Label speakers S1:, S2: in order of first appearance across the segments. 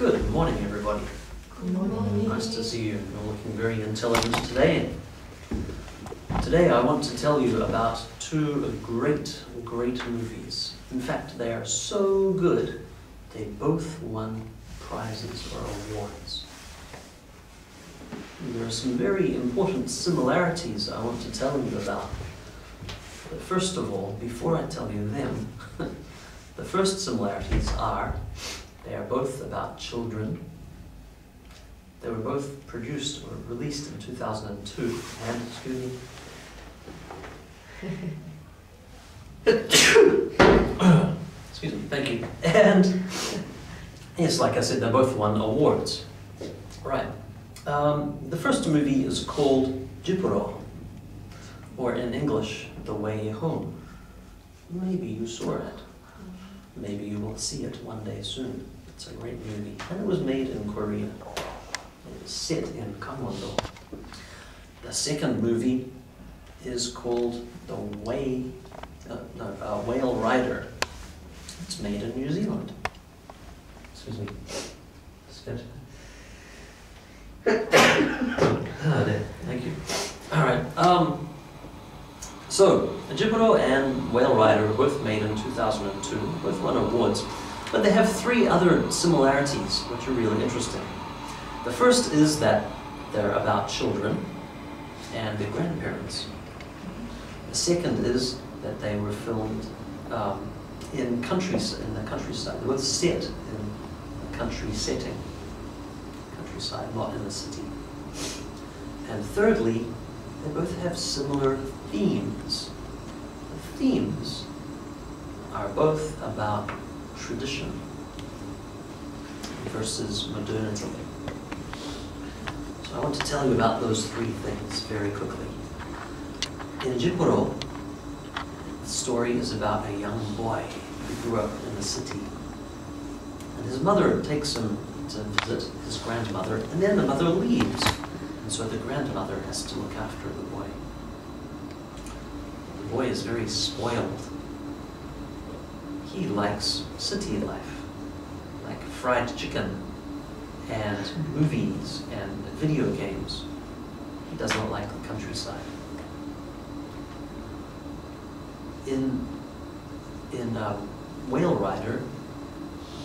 S1: Good morning, everybody.
S2: Good morning.
S1: Nice to see you. You're looking very intelligent today. Today I want to tell you about two great movies. In fact, they are so good, they both won prizes or awards. And there are some very important similarities I want to tell you about. But first of all, before I tell you them, the first similarities are they are both about children. They were both produced or released in 2002, and, excuse me, thank you. And, yes, like I said, they both won awards. Right. The first movie is called Jipuro, or in English, The Way Home. Maybe you saw it. Maybe you will see it one day soon. It's a great movie, and it was made in Korea. It was set in Gangwon-do. The second movie is called The Whale Rider. It's made in New Zealand. Excuse me. Spit. Thank you. All right. So, Jipuro and Whale Rider were both made in 2002, both won awards, but they have three other similarities which are really interesting. The first is that they're about children and their grandparents. The second is that they were filmed in the countryside. They were set in a country setting, countryside, not in the city. And thirdly, they both have similar themes. The themes are both about tradition versus modernity. So I want to tell you about those three things very quickly. In Jipuro, the story is about a young boy who grew up in the city. And his mother takes him to visit his grandmother, and then the mother leaves. And so the grandmother has to look after the boy. The boy is very spoiled. He likes city life, like fried chicken and movies and video games. He does not like the countryside. In Whale Rider,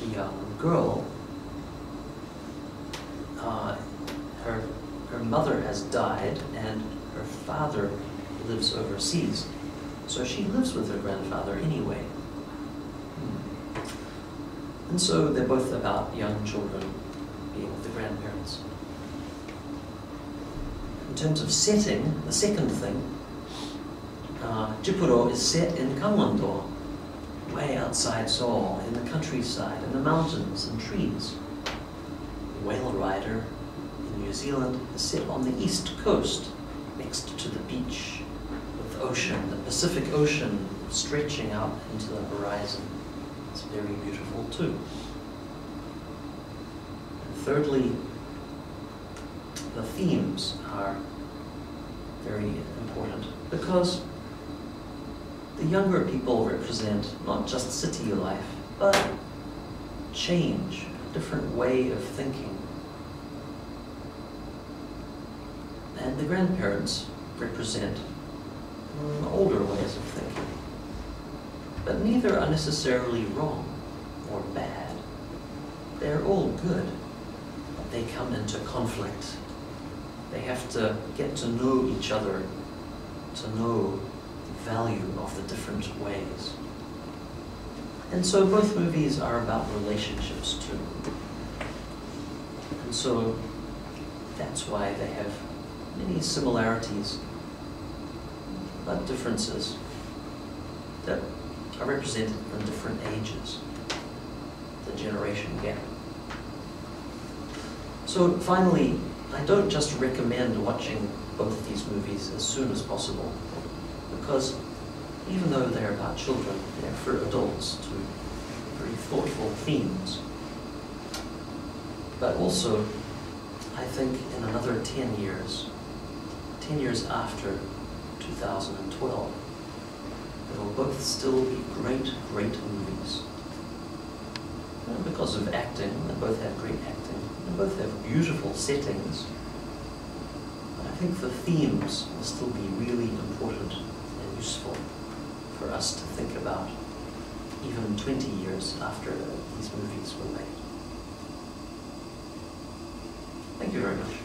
S1: the young girl, her mother has died and her father lives overseas. So she lives with her grandfather anyway. And so they're both about young children being with the grandparents. In terms of setting, the second thing, Jipuro is set in Gangwon-do, way outside Seoul, in the countryside, in the mountains and trees. Whale Rider in New Zealand is set on the east coast, next to the beach, with the ocean, the Pacific Ocean stretching out into the horizon. It's very beautiful too. And thirdly, the themes are very important because the younger people represent not just city life, but change, a different way of thinking. And the grandparents represent older ways of thinking. But neither are necessarily wrong or bad. They're all good, but they come into conflict. They have to get to know each other, to know the value of the different ways. And so both movies are about relationships too. And so that's why they have many similarities, but differences that are represented in different ages, the generation gap. So finally, I don't just recommend watching both these movies as soon as possible, because even though they're about children, they're for adults too, very thoughtful themes. But also, I think in another 10 years after 2012, they will both still be great movies. because of acting. They both have great acting. They both have beautiful settings. But I think the themes will still be really important and useful for us to think about even 20 years after these movies were made. Thank you very much.